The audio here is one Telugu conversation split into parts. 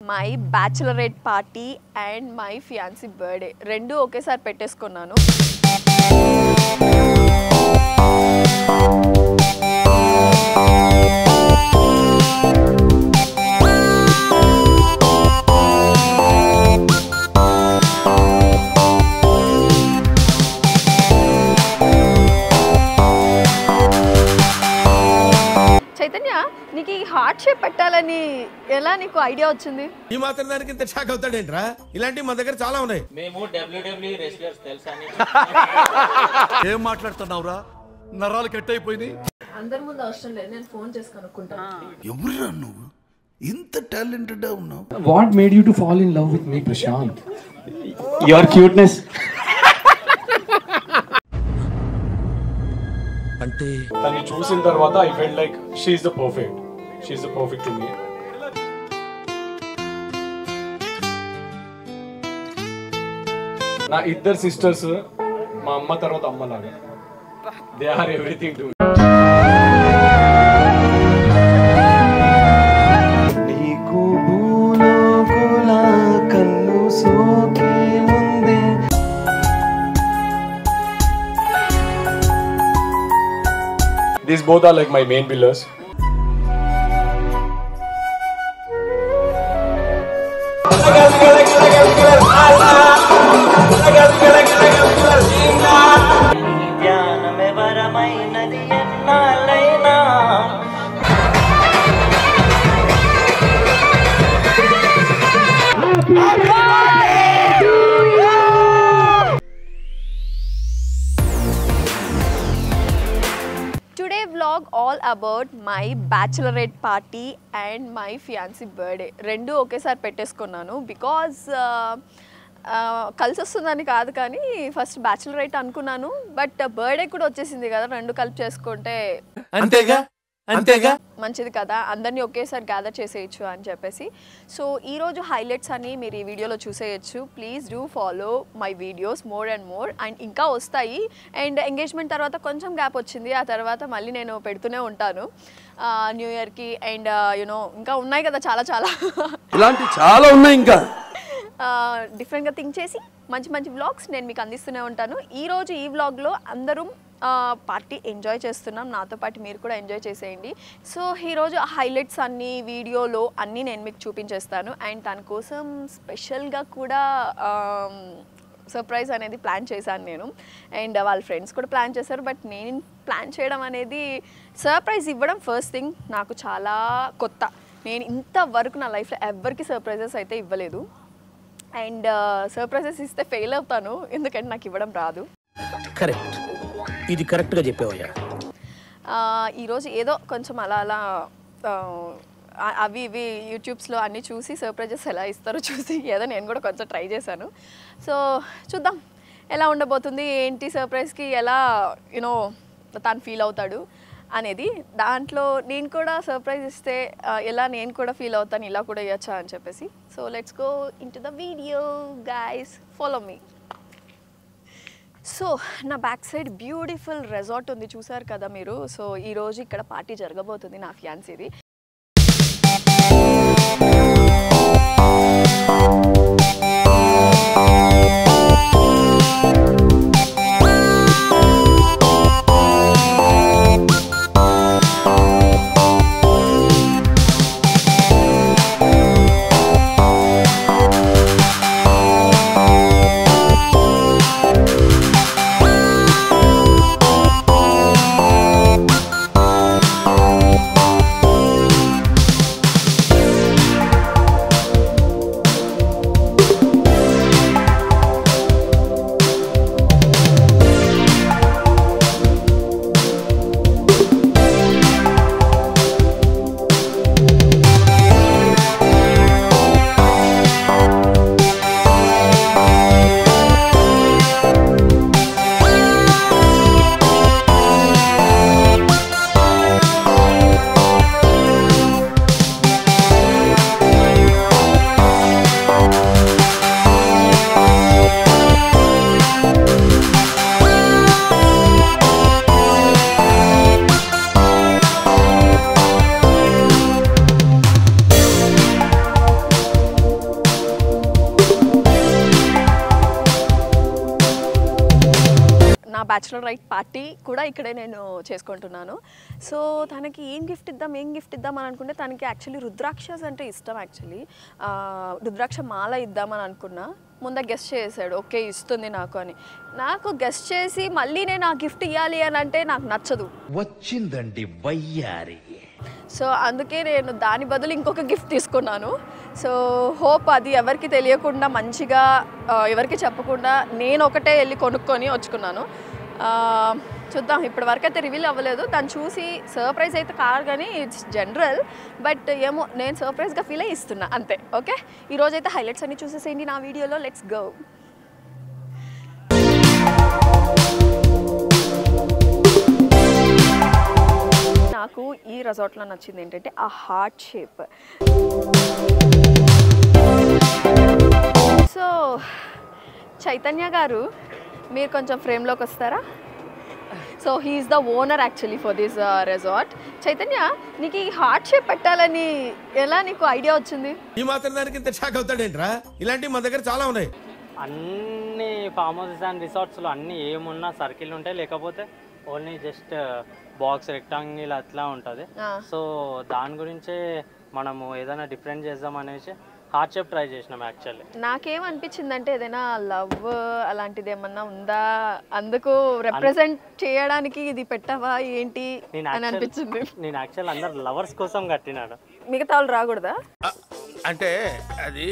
My bachelorette party and my fiancee birthday రెండు ఒకేసారి పెట్టేసుకున్నాను. చైతన్య, నీకు ఈ హార్ట్ షేప్ పెట్టాలని ఎలా నీకు ఐడియా వచ్చింది? ఈ మాత్రం దానికి ఇంత షాక్ అవుతాడేంట్రా? ఇలాంటివి మా దగ్గర చాలా ఉన్నాయి. మేము WWE రెస్లర్స్ తెలుసా? ఏం మాట్లాడుతున్నావురా? నరాలు కట్ అయిపోయింది. అందరి ముందు అవసరం లేదు, నేను ఫోన్ చేసి కనుక్కుంటాను. ఎవరురా నువ్వు? ఇంత టాలెంటెడ్ ఉన్నావు. What made you to fall in love with me, Prashant? Your cuteness. అంటే తన్ని చూసిన తర్వాత I felt like she's the perfect to me. నా ఇద్దరు సిస్టర్స్ మా అమ్మ తర్వాత అమ్మ లాగా. They are everything to me. నీకు భూలోకుల కన్ను సోకి ముందే these both are like my main pillars. Today vlog all about my bachelorette party and my fiancé birthday రెండు ఒకేసారి పెట్టేసుకున్నాను. బికాజ్ కలిసి వస్తుందని కాదు, కానీ ఫస్ట్ బ్యాచిలరేట్ అనుకున్నాను, బట్ బర్త్డే కూడా వచ్చేసింది కదా, రెండు కలిపి చేసుకుంటే అంతేగా మంచిది కదా, అందరినీ ఒకేసారి గ్యాదర్ చేసేయచ్చు అని చెప్పేసి. సో ఈరోజు హైలైట్స్ అని మీరు ఈ వీడియోలో చూసేయచ్చు. Please do follow my videos more and more. And ఇంకా వస్తాయి. అండ్ ఎంగేజ్మెంట్ తర్వాత కొంచెం గ్యాప్ వచ్చింది, ఆ తర్వాత మళ్ళీ నేను పెడుతూనే ఉంటాను న్యూ ఇయర్కి. అండ్ యూనో ఇంకా ఉన్నాయి కదా చాలా ఇలాంటి చాలా ఉన్నాయి. ఇంకా డిఫరెంట్గా థింక్ చేసి మంచి మంచి వ్లాగ్స్ నేను మీకు అందిస్తూనే ఉంటాను. ఈరోజు ఈ వ్లాగ్లో అందరం పార్టీ ఎంజాయ్ చేస్తున్నాం, నాతో పాటు మీరు కూడా ఎంజాయ్ చేసేయండి. సో ఈరోజు హైలైట్స్ అన్నీ వీడియోలో అన్నీ నేను మీకు చూపించేస్తాను. అండ్ దానికోసం స్పెషల్గా కూడా సర్ప్రైజ్ అనేది ప్లాన్ చేశాను నేను. అండ్ వాళ్ళ ఫ్రెండ్స్ కూడా ప్లాన్ చేశారు, బట్ నేను ప్లాన్ చేయడం అనేది, సర్ప్రైజ్ ఇవ్వడం ఫస్ట్ థింగ్ నాకు చాలా కొత్త. నేను ఇంతవరకు నా లైఫ్లో ఎవరికి సర్ప్రైజెస్ అయితే ఇవ్వలేదు. అండ్ సర్ప్రైజెస్ ఇస్తే ఫెయిల్ అవుతాను, ఎందుకంటే నాకు ఇవ్వడం రాదు. కరెక్ట్, ఇది కరెక్ట్గా చెప్పావయ్యా. ఈరోజు ఏదో కొంచెం అలా అవి ఇవి యూట్యూబ్స్లో అన్నీ చూసి సర్ప్రైజెస్ ఎలా ఇస్తారో చూసి ఏదో నేను కూడా కొంచెం ట్రై చేశాను. సో చూద్దాం ఎలా ఉండబోతుంది, ఏంటి సర్ప్రైజ్కి ఎలా యూనో తను ఫీల్ అవుతాడు అనేది. దాంట్లో నేను కూడా సర్ప్రైజ్ ఇస్తే ఎలా నేను కూడా ఫీల్ అవుతాను, ఇలా కూడా ఇవ్వచ్చా అని చెప్పేసి. So let's go in to the video guys, follow me. So నా బ్యాక్ సైడ్ బ్యూటిఫుల్ రెసార్ట్ ఉంది, చూసారు కదా మీరు. సో ఈరోజు ఇక్కడ పార్టీ జరగబోతుంది నా ఫియాన్సీది. బ్యాచులర్ రైట్ పార్టీ కూడా ఇక్కడే నేను చేసుకుంటున్నాను. సో తనకి ఏం గిఫ్ట్ ఇద్దాం అని అనుకుంటే తనకి యాక్చువల్లీ రుద్రాక్షస్ అంటే ఇష్టం. యాక్చువల్లీ రుద్రాక్ష మాల ఇద్దామని అనుకున్నా. ముందే గెస్ట్ చేశాడు, ఓకే ఇస్తుంది నాకు అని. నాకు గెస్ట్ చేసి మళ్ళీ నేను ఆ గిఫ్ట్ ఇవ్వాలి అని అంటే నాకు నచ్చదు. వచ్చిందండి వయ్యారి. సో అందుకే నేను దాని బదులు ఇంకొక గిఫ్ట్ తీసుకున్నాను. సో హోప్ అది ఎవరికి తెలియకుండా మంచిగా ఎవరికి చెప్పకుండా నేను ఒకటే వెళ్ళి కొనుక్కొని వచ్చుకున్నాను. చూద్దాం, ఇప్పటి వరకు అయితే రివీల్ అవ్వలేదు. దాన్ని చూసి సర్ప్రైజ్ అయితే కాదు కానీ ఇట్స్ జనరల్. బట్ ఏమో నేను సర్ప్రైజ్గా ఫీల్ అయ్యి ఇస్తున్నా అంతే. ఓకే, ఈరోజైతే హైలైట్స్ అన్ని చూసేసేయండి నా వీడియోలో. Let's go. నాకు ఈ రిసార్ట్లో నచ్చింది ఏంటంటే ఆ హార్ట్ షేప్. సో చైతన్య గారు మీరు కొంచెం ఫ్రేమ్లోకి వస్తారా? So he's the owner actually for this resort. Chaitanya, నీకు ఈ హార్ట్ షేప్ పెట్టాలని ఎలా నీకు ఐడియా వచ్చింది? ఈ మాత్రం దానికి ఇంత షాక్ అవుతాడేంట్రా? ఇలాంటివి మా దగ్గర చాలా ఉన్నాయి. అన్ని ఫామ్ హౌసెస్ అండ్ రిసార్ట్స్లో అన్ని ఏమున్నా సర్కిల్ ఉంటాయి, లేకపోతే ఓన్లీ జస్ట్ బాక్స్ రెక్టాంగిల్ అట్లా ఉంటుంది. సో దాని గురించే మనము ఏదైనా డిఫరెంట్ చేద్దాం అనేసి హార్ట్ షేప్ ట్రై చేసినాం. యాక్చువల్లీ నాకేమనిపించిందంటే ఏదైనా లవ్ అలాంటిది ఏమన్నా ఉందా, అందుకు రిప్రజెంట్ చేయడానికి ఇది పెట్టవా ఏంటి అని అనిపించింది. నేను యాక్చువల్ అందరు లవర్స్ కోసం కట్టినాడు. మిగతా వాళ్ళు రాకూడదా? అంటే అది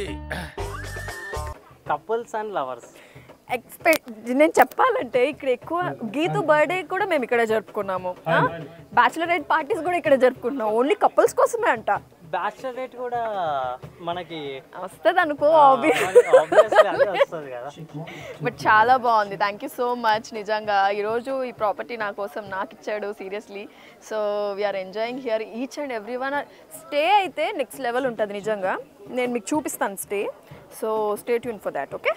కపుల్స్ అండ్ లవర్స్. నేను చెప్పాలంటే ఇక్కడ ఎక్కువ గీతు బర్త్డే కూడా మేము ఇక్కడ జరుపుకున్నాము. బ్యాచులరేట్ పార్టీస్ కూడా ఇక్కడ జరుపుకుంటున్నాం. ఓన్లీ కపుల్స్ కోసమే అంట. బ్యాచులరేట్ కూడా మనకి వస్తుంది అనుకో, వస్తుంది కదా. బట్ చాలా బాగుంది. Thank you so much. నిజంగా ఈరోజు ఈ ప్రాపర్టీ నా కోసం నాకు ఇచ్చాడు seriously. So we are enjoying here each and every one. Stay అయితే నెక్స్ట్ లెవెల్ ఉంటుంది నిజంగా. నేను మీకు చూపిస్తాను stay. So stay tuned for that. Okay,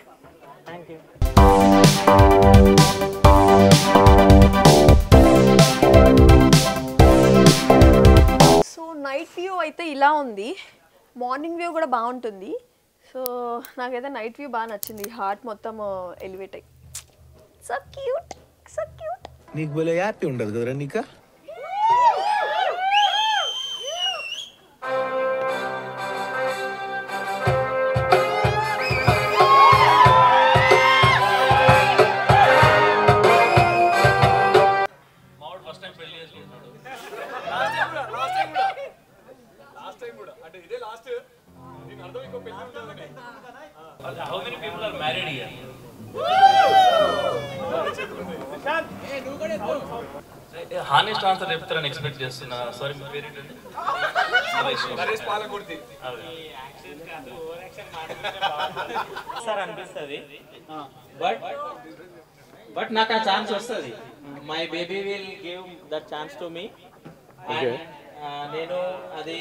thank you. So night view అయితే ఇలా ఉంది. మార్నింగ్ వ్యూ కూడా బాగుంటుంది. సో నాకైతే నైట్ వ్యూ బాగా నచ్చింది. హార్ట్ మొత్తం ఎలివేట్ అయ్యి సో క్యూట్, సో క్యూట్. నీకు భలే హ్యాపీ ఉండదు కదరా నీకా? How many people are married here? Honest answer చెప్తారని ఎక్స్పెక్ట్ చేస్తున్నా. సారీ, మీ పేరు ఏంటండి? సార్ అనిపిస్తుంది, బట్ నాకు ఆ ఛాన్స్ వస్తుంది. My baby will give that chance to me. నేను అది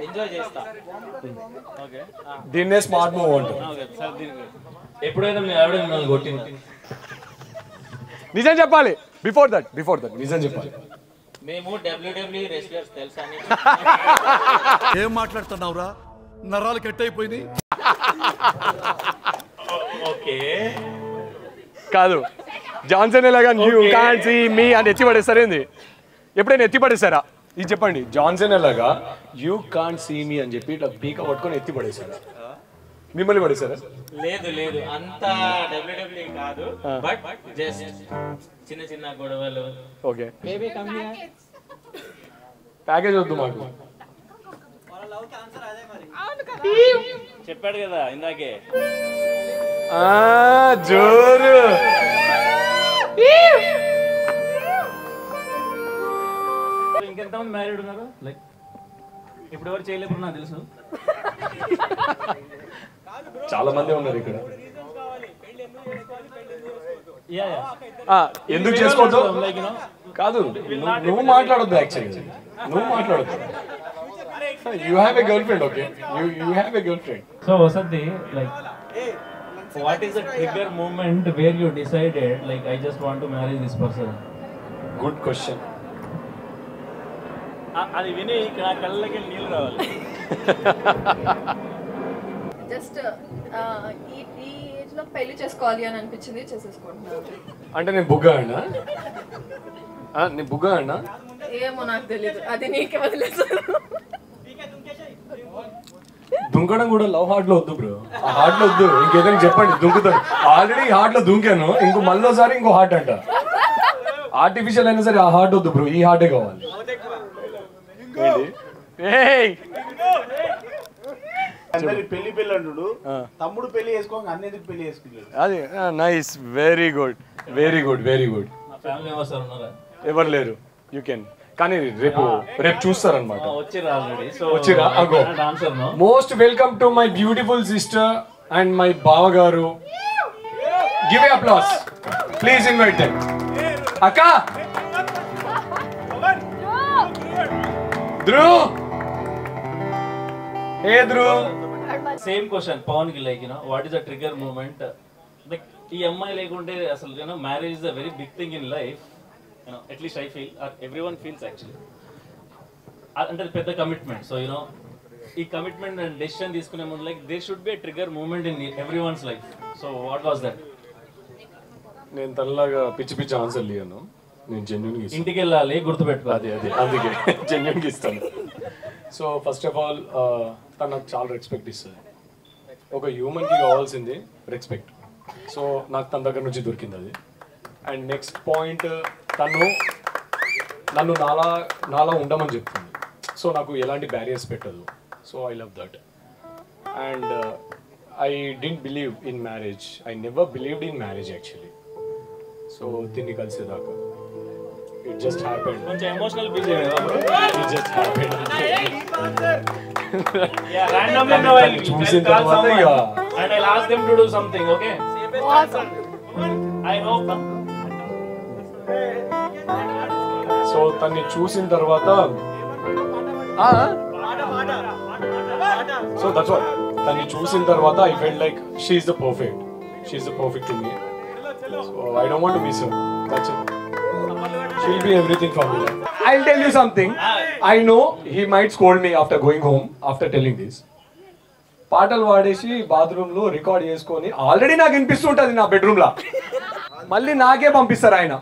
ఎంజాయ్ చేస్తా. ఓకే, దీన్నే స్మార్ట్ మూవ్ అంటారు. సార్ దీనికి ఎప్పుడైనా మీ ఆవిడ మిమ్మల్ని కొట్టింది? నిజం చెప్పాలి. బిఫోర్ దట్ నిజం చెప్పాలి. మేము WWE రెస్లర్స్ తెలుసా? ఏం మాట్లాడుతున్నావురా? నరాలు కట్ అయిపోయింది. ఓకే, కాదు, జాన్సన్ ఎలాగా యూ కాంట్ సీ మీ అని ఎత్తి పడేస్తారేంది? ఎప్పుడైనా ఎత్తి పడేస్తారా? ఇది చెప్పండి. జాన్సన్ ఎలాగా యూ కాంట్ సీ మీ అని చెప్పి ఇట్లా పీక పట్టుకొని ఎత్తి పడేశారా? మిమ్మల్ని పడేశారా? లేదు, అంత WWE కాదు, బట్ జస్ట్ చిన్న చిన్న గొడవలు. ఓకే, ప్యాకేజ్ వద్దు మాకు. చెప్పాడు కదా ఇందాకే. జోరు. ఇంకెంతమంది మ్యారీడ్ ఉన్నారు? లైక్ ఇప్పుడు ఎవరు చేయలేకుండా నాకు తెలుసు. చాలా మంది ఉన్నారు ఇక్కడ. ఎందుకు చేసుకోవద్దు? కాదు, నువ్వు మాట్లాడొద్దు. యాక్చువల్లీ నువ్వు మాట్లాడొద్దు. You have a girl friend. Okay, you have a girl friend. So Vasanthi, like what is the trigger moment where you decided like I just want to marry this person? Good question. అది విని ఇక్కడ కళ్ళకి నీళ్ళు రావాలి. జస్ట్ ఈ లో పెళ్లి చేసుకోవాలి అని అనిపించింది, చేసేసుకుంటున్నాను. అంటే నేను బుగ్గా అన్నా? నేను బుగ్గా అన్నా? ఏమో నాకు తెలియదు, అది నీకే వదిలేసాను. దుంకడం కూడా లవ్ హార్ట్ లో వద్దు బ్రో, ఆ హార్ట్ లో వద్దు. ఇంకేదైనా చెప్పండి, దుంకుతాను. ఆల్రెడీ హార్ట్ లో దుంకాను, ఇంకో మళ్ళీసారి ఇంకో హార్ట్ అంట. ఆర్టిఫిషియల్ అయినా సరే ఆ హార్ట్ వద్దు బ్రో, ఈ హార్టే కావాలి. పెళ్లి పెళ్లి అంటుడు, తమ్ముడు పెళ్లి చేసుకోక అన్నెందుకు పెళ్లి చేసుకున్నాడు? అది nice, very good very good very good. Family members ఉన్నారా? ఎవరు లేరు, యూ కెన్. కానీ రేపు చూస్తారనమాట. వచ్చిరా? Most welcome to my beautiful sister and my బావ గారు. Give a applause please, invite them. అక్క, ధ్రువ్, ఏ ధ్రువ్. సేమ్ క్వశ్చన్ పవన్ కి, like what is the trigger moment? Like ఈ అమ్మాయి లేకుంటే అసలు marriage is a very big thing in life. At least I feel, everyone feels actually. అంటే పెద్ద కమిట్మెంట్. సో ఈ కమిట్మెంట్ అండ్ డెసిషన్ తీసుకునే ముందు like they should be a trigger moment in everyone's life. So what was that? నేను తనలాగా పిచ్చి పిచ్చి ఆన్సర్ లేను, నేను జెన్యున్గా ఇస్తాను. ఇంటికి వెళ్ళాలి, గుర్తుపెట్టుకో. అది అందుకే జెన్యున్గా ఇస్తాను. సో ఫస్ట్ ఆఫ్ ఆల్ తను నాకు చాలా రెస్పెక్ట్ ఇస్తుంది. ఒక హ్యూమన్కి కావాల్సింది రెస్పెక్ట్. సో నాకు తన దగ్గర నుంచి దొరికింది అది. అండ్ నెక్స్ట్ పాయింట్, తను నన్ను నాలా ఉండమని చెప్తుంది. సో నాకు ఎలాంటి బ్యారియర్స్ పెట్టదు. So I love that. And I didn't believe in marriage, I never believed in marriage actually. So దీన్ని కలిసేదాకా it just happened. కొంచెం emotional busy it just happened. yeah, randomly now I'll choosing call someone yeah. and I'll ask them to do something, okay? Awesome. I hope. So తన్ని చూసిన తర్వాత సో దట్స్ వాట్, తన్ని చూసిన తర్వాత I felt like she is the perfect to me. So I don't want to miss her, that's it. She'll be everything for me. I'll tell you something. I know he might scold me after going home after telling this. పాటలు పాడేసి బాత్రూమ్ లో రికార్డ్ చేసుకొని ఆల్రెడీ నాకు వినిపిస్తుంటది నా బెడ్రూమ్ లా. మళ్ళీ నాకే పంపిస్తారు ఆయన,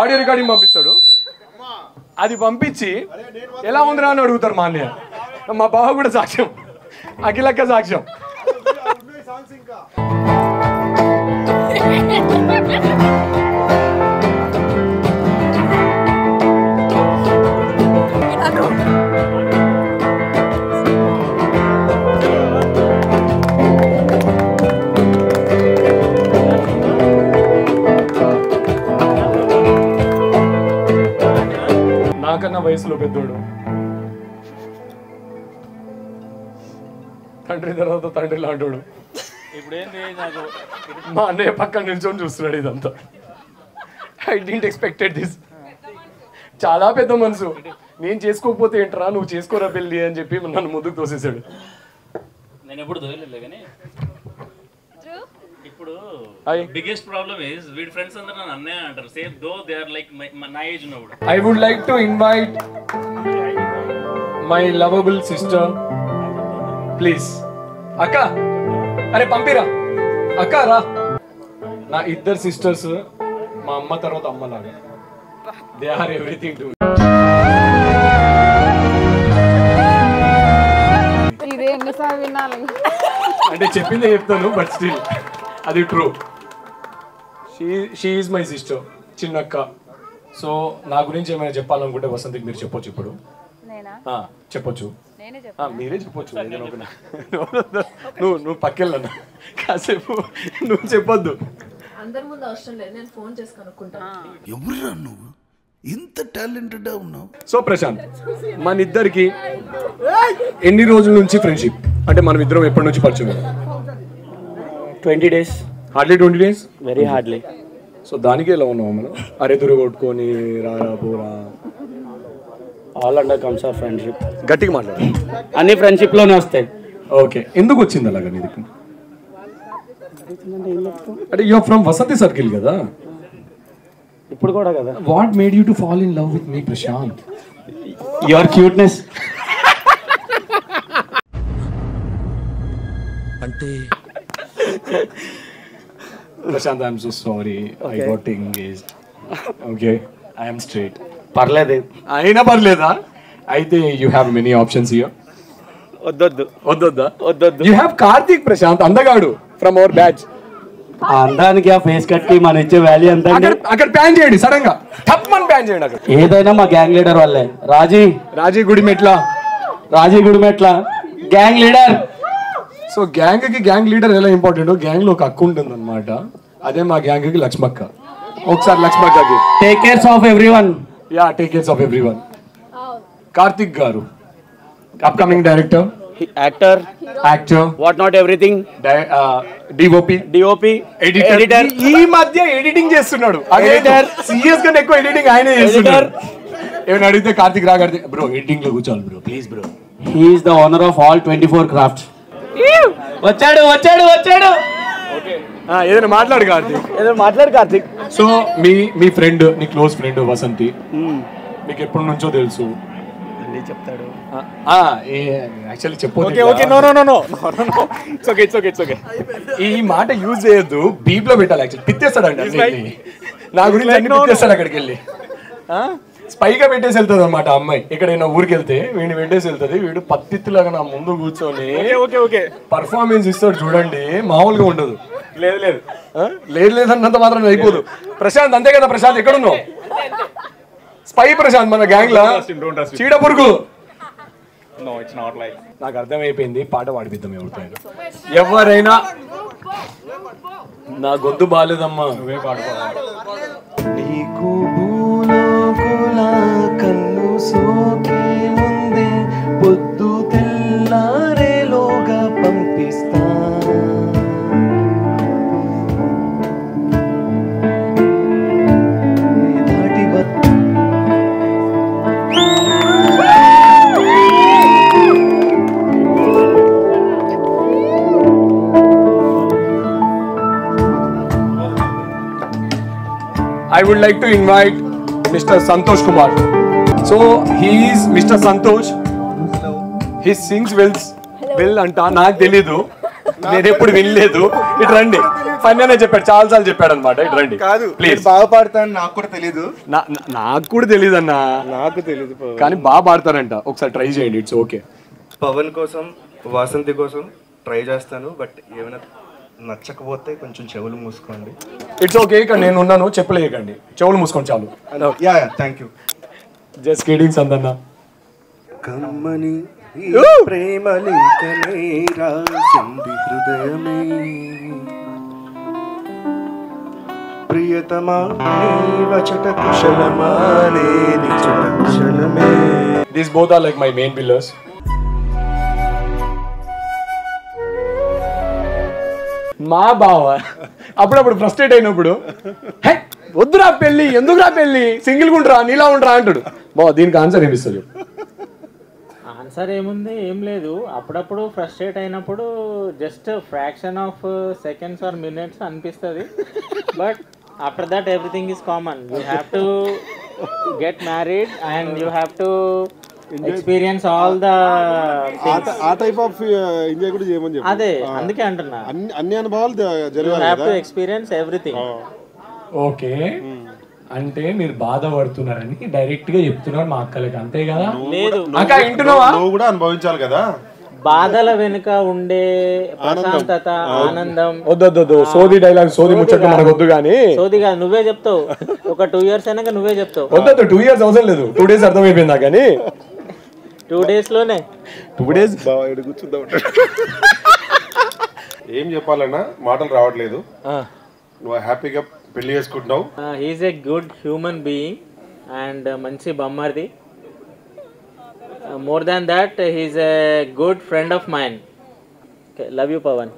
ఆడియో రికార్డింగ్ పంపిస్తాడు. అది పంపించి ఎలా ఉందిరా అని అడుగుతారు మా అన్నయ్య. మా బావ కూడా సాక్ష్యం, అఖిలక్క సాక్ష్యం. నాకన్నా వయసులో పెద్దోడు, తండ్రి తర్వాత తండ్రి లాంటోడు. ఇప్పుడు ఏంటి, నాకు మా అన్నయ్య పక్కన నిల్చొని చూస్తున్నాడు ఇదంతా. I didn't expected this. చాలా పెద్ద మనసు. నేను చేసుకోకపోతే ఏంట్రా, నువ్వు చేసుకోరా పెళ్ళి అని చెప్పి నన్ను ముందుకు తోసేసాడు. నేను ఎప్పుడు దొరకలేదు కానీ ఇప్పుడు బిగ్గెస్ట్ ప్రాబ్లమ్ ఇస్ వీడి ఫ్రెండ్స్ అందరూ నన్ను అన్నయ్య అంటారు. Same though they are like నా ఏజ్ ఉన్నప్పుడు. I would like to invite my lovable sister please. అక్క, అరే పంపిరా అక్క, రా. నా ఇద్దరు సిస్టర్స్ మా అమ్మ తర్వాత అమ్మలాగా, దే ఆర్ ఎవ్రీథింగ్ టు. అంటే చెప్పిందే చెప్తాను, బట్ స్టిల్ అది true. She is my sister, చిన్నక్క. సో నా గురించి ఏమైనా చెప్పాలనుకుంటే వసంతికి మీరు చెప్పొచ్చు ఇప్పుడు. చెప్పొచ్చు, మీరే చెప్పొచ్చు. నువ్వు పక్కెళ్ళన్నా కాసేపు, నువ్వు చెప్పొద్దు. అందరి ముందు అవసరం లేదు, నేను ఫోన్ చేసి కనుక్కుంటాను. ఎవరురా నువ్వు ఇంత టాలెంటెడ్ ఉన్నావు? సో ప్రశాంత్, మన ఇద్దరికి ఎన్ని రోజుల నుంచి ఫ్రెండ్షిప్? అంటే మనం ఇద్దరం ఎప్పటి నుంచి పరిచయం? 20 days. Hardly 20 days? Very hardly. So దానికి ఎలా ఉన్నావు మనం? అరే తురు కొట్టుకొని రారా పోరా, all under comes of friendship. గట్టిగా మాట్లాడు. అన్ని ఫ్రెండ్షిప్ లోనే వస్తాయి. ఓకే, ఎందుకు వచ్చింది అలాగా నీకు? అంటే you are from Vasanthi circle కదా? ఇప్పుడు కూడా కదా. What made you to fall in love with me Prashant? Your cuteness. అంటే Prashant, I'm so sorry. I got engaged. Okay, I am straight. పర్లేదు. అయినా పర్లేదా? అయితే you have many options here. వద్దొద్దు. వద్దొద్దా? వద్దొద్దు. You have Karthik Prashant, అందగాడు from our batch. ఆ అందానికి ఆ ఫేస్ కట్ కి మన ఇచ్చే వాల్యూ ఎంత అండి? అక్కడ ప్యాన్ చేయండి సడన్ గా. టప్మన్ ప్యాన్ చేయండి అక్కడ. ఏదైనా మా గ్యాంగ్ లీడర్ వాళ్ళే. Raji Gudimetla gang leader. So gang కి గ్యాంగ్ లీడర్ ఎలా ఇంపార్టెంట్, గ్యాంగ్ లో ఒక అక్క ఉంటుంది అనమాట. అదే మా గ్యాంగ్ కి లక్ష్మక్క. ఒకసారి లక్ష్మక్కకి take cares of everyone. Yeah, take cares of everyone. Karthik garu upcoming director, actor, what not everything, DOP, editor. ఈ మధ్య ఎడిటింగ్ చేస్తున్నాడు. సీరియస్ గా ఎక్కువ ఎడిటింగ్ ఆయనే చేస్తున్నాడు. ఏమైనా అడిగితే కార్తిక్ రాగడితే బ్రో ఎడిటింగ్ లో కూర్చోవాలి bro please bro. He is the owner of all 24 crafts. వచ్చాడు. ఏదైనా మాట్లాడు కార్తిక్. సో మీ ఫ్రెండ్, నీ క్లోజ్ ఫ్రెండ్ వసంతి, మీకు ఎప్పటి నుంచో తెలుసు? చెప్తాడు. యాక్చువల్లీ చెప్పొచ్చు. ఈ మాట యూజ్ చేయొద్దు, బీప్ లో పెట్టాలి. యాక్చువల్లీ పిత్తేస్తాడండి నా గురించి అన్ని పిత్తేస్తాడు. అక్కడికి వెళ్ళి స్పైగా పెట్టేసి వెళ్తుంది అనమాట అమ్మాయి. ఎక్కడైనా ఊరికి వెళ్తే వీడిని పెట్టేసి వెళ్తుంది. వీడు పత్తిలాగా నా ముందు కూర్చొని పర్ఫార్మెన్స్ ఇస్తాడు చూడండి, మామూలుగా ఉండదు. లేదు అన్నంత మాత్రం అయిపోదు. ప్రశాంత్ అంతే కదా? ప్రశాంత్ ఎక్కడున్నావు? స్పై ప్రశాంత్ మన గ్యాంగ్ లా చీడ పురుగు. నాకు అర్థమైపోయింది. పాట పాడిపిద్దాం ఎవరైనా. నా గొంతు బాగాలేదమ్మా, నువ్వే పాడుకోవాలి. నీకు భూలోకుల కన్ను సోకే ముందే పొద్దు తెల్లారేలోగా పంపిస్తా. I would like to invite Mr. Santosh Kumar. So he is Mr. Santosh. He sings well anta నాకు తెలీదు, నేను ఎప్పుడు వినలేదు. ఇటు రండి. ఫన్ అనే చెప్పాడు, చాలా సార్లు చెప్పాడు అనమాట. ఇటు రండి. కాదు ప్లీజ్. బాగా పాడతాను, నాకు కూడా తెలీదు. నాకు కూడా తెలీదు అన్న, నాకు తెలీదు కానీ బాగా పాడతారంట. ఒకసారి ట్రై చేయండి. It's okay. పవన్ కోసం, వాసంతి కోసం ట్రై చేస్తాను. బట్ ఏమైనా నచ్చకపోతే కొంచెం చెవులు మూసుకోండి. It's okay. ఇక్కడ నేను ఉన్నాను, చెప్పలేకండి. చెవులు మూసుకోండి చాలు. Yeah thank you. Just kidding సందన్న. కమ్మని ప్రేమ లేఖనే రాసింది హృదయమే, ప్రియతమా వచట కుశలమా లేని చట కుశలమే. These both are like my main pillars. మా బావ అప్పుడప్పుడు ఫ్రస్ట్రేట్ అయినప్పుడు వద్దురా పెళ్ళి, ఎందుకురా పెళ్ళి, సింగిల్ గుండ్రా, నీలా ఉండరా అంటాడు. బావ దీనికి ఆన్సర్ ఏమిస్తుంది? ఆన్సర్ ఏముంది, ఏం లేదు. అప్పుడప్పుడు ఫ్రస్ట్రేట్ అయినప్పుడు just fraction of seconds or minutes అనిపిస్తుంది. But after that everything is common. You have to get married and you have to experience all the uh type of enjoy కూడా చేయమని చెప్పి. అదే అందుకే అంటున్నా, అన్ని అనుభవాలు జరగాలి. You have to experience everything. Okay, అంటే మీరు బాధపడుతున్నారని డైరెక్ట్ గా చెప్తున్నారు మా అక్కలకి, అంతే కదా? లేదు, నువ్వు కూడా అనుభవించాలి కదా బాధల వెనుక ఉండే ప్రశాంతత, ఆనందం. వద్దు సోది డైలాగ్, సోది ముచ్చట మనకు వద్దు. కానీ సోదిగా నువ్వే చెప్తావు. ఒక 2 years అయినాక నువ్వే చెప్తావు. వద్దు 2 years అవసరం లేదు, 2 days అర్థమైపోయిందా? కానీ 2 days లోనే 2 days కూర్చుందాం. ఏం చెప్పాలన్నా మాటలు రావట్లేదు. నువ్వు హ్యాపీగా పెళ్లి చేసుకుంటున్నావు. He's a good human being and మంచి బొమ్మర్ది. More than that, he's a good friend of mine. Okay, love you, Pavan.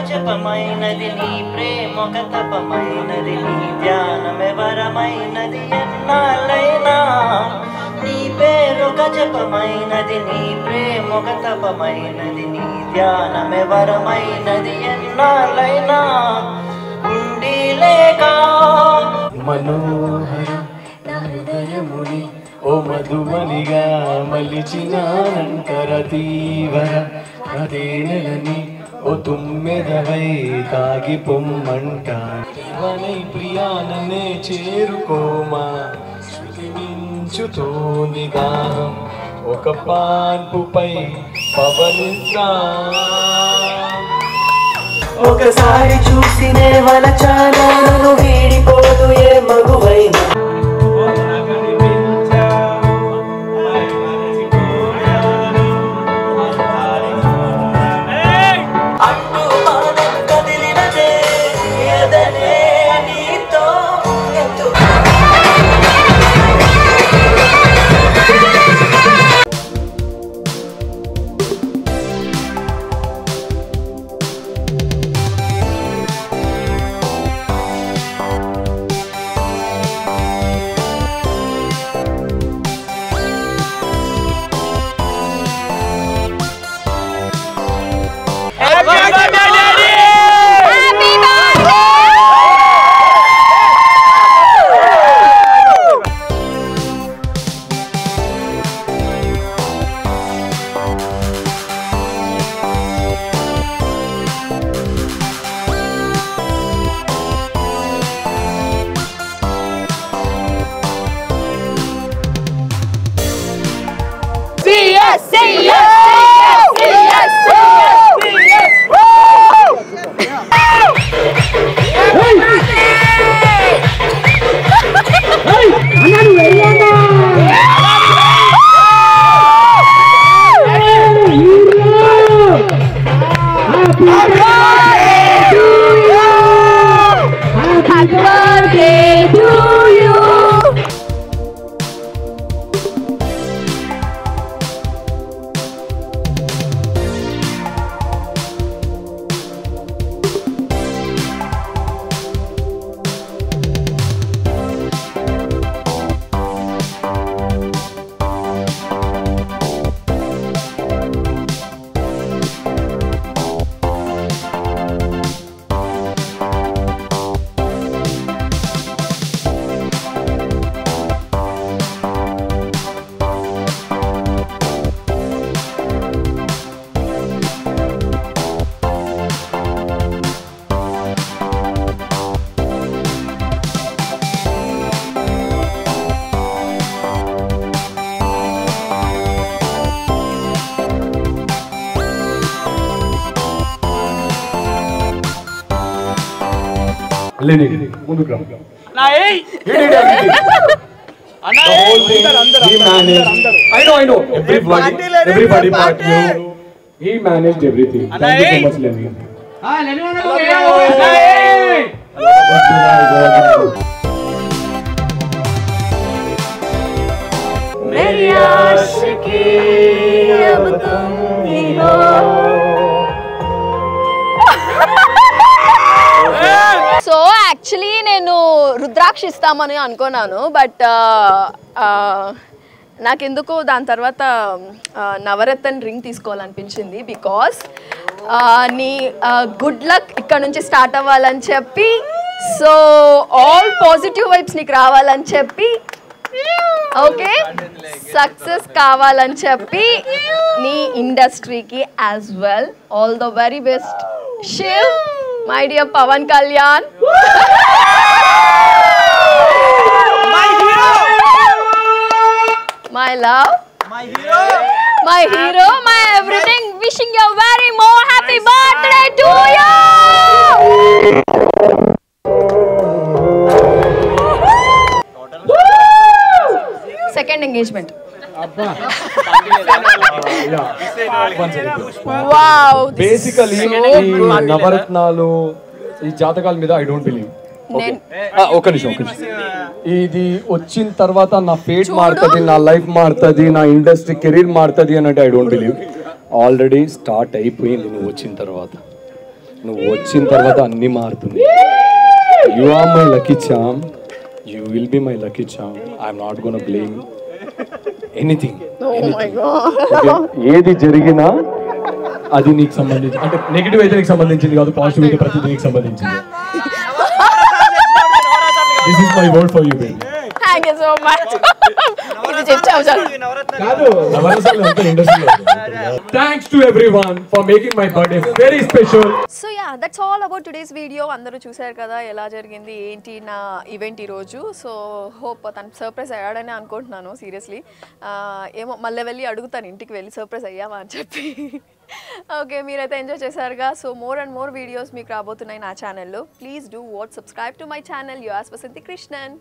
జపమైనది నీ ప్రేమొక తపమైనది నీ ధ్యానమే వరమైనది ఎన్నాళ్ళైనా నీ పేరొక జపమైనది నీ ప్రేమొక తపమైనది నీ ధ్యానమే వరమైనది ఎన్నాళ్ళైనా ఉండి లేక మనోహర హృదయముని ఓ మధుమనిగా మలిచినానంకర తీవర అదే నెలని ఓ తుమ్మెదవై తాగి పొమ్మంటానై ప్రియాననే చేరుకోమా శృతిమించుతోంది గానం ఒక పాన్పుపై పవనిస్తా ఒకసారి చూసినే వలచానా నన్ను వీడిపోదు ఏ మగువైనా అట్టు మానం కదిలినదే ఎదనే నీతో ఎంతో ముందుకు రా. I know. Everybody part you. He managed everything. Thank you so much, Lenny. मेरी आशिकी अब तुम ही हो సో యాక్చువల్లీ నేను రుద్రాక్ష ఇస్తామని అనుకున్నాను బట్ నాకెందుకో దాని తర్వాత నవరత్న రింగ్ తీసుకోవాలనిపించింది బికాస్ నీ గుడ్ లక్ ఇక్కడ నుంచి స్టార్ట్ అవ్వాలని చెప్పి సో ఆల్ పాజిటివ్ వైబ్స్ నీకు రావాలని చెప్పి ఓకే సక్సెస్ కావాలని చెప్పి నీ ఇండస్ట్రీకి as well all the very best Shiv my dear Pavan Kalyan my love, my hero, my everything. Wishing you a very more happy birthday to you. Second engagement. Wow. Basically, నవరత్నాలు ఈ జాతకాల మీద I don't believe. ఒక నిమిషం ఇది వచ్చిన తర్వాత నా ఫేట్ మారుతుంది నా లైఫ్ మారుతుంది నా ఇండస్ట్రీ కెరీర్ మారుతుంది అని అంటే I don't believe already start అయిపోయింది నువ్వు వచ్చిన తర్వాత నువ్వు వచ్చిన తర్వాత అన్నీ మారుతుంది. You are my lucky charm, you will be my lucky charm. I'm not gonna blame anything. ఏది జరిగినా అది నీకు సంబంధించి, అంటే నెగిటివ్ అయితే నీకు సంబంధించింది కాదు, పాజిటివ్ అయితే ప్రతిదీ నీకు సంబంధించింది. This is my word for you baby. Thank you so much. ఇది చెప్పావు చాలు. కాదు, నవరసాలు అంతా ఇండస్ట్రీలో. Thanks to everyone for making my birthday very special. So yeah, that's all about today's video. అందరూ చూసారు కదా ఎలా జరిగింది ఏంటి నా ఈవెంట్ ఈరోజు. సో హోప్ తను సర్ప్రైజ్ అయ్యాడని అనుకుంటున్నాను సీరియస్లీ. ఏమో మళ్ళీ వెళ్ళి అడుగుతాను ఇంటికి వెళ్ళి సర్ప్రైజ్ అయ్యావా అని చెప్పి. ఓకే, మీరైతే ఎంజాయ్ చేశారుగా. So more and more videos మీకు రాబోతున్నాయి నా ఛానల్లో. Please do watch, subscribe to my channel yours Vasanthi Krishnan.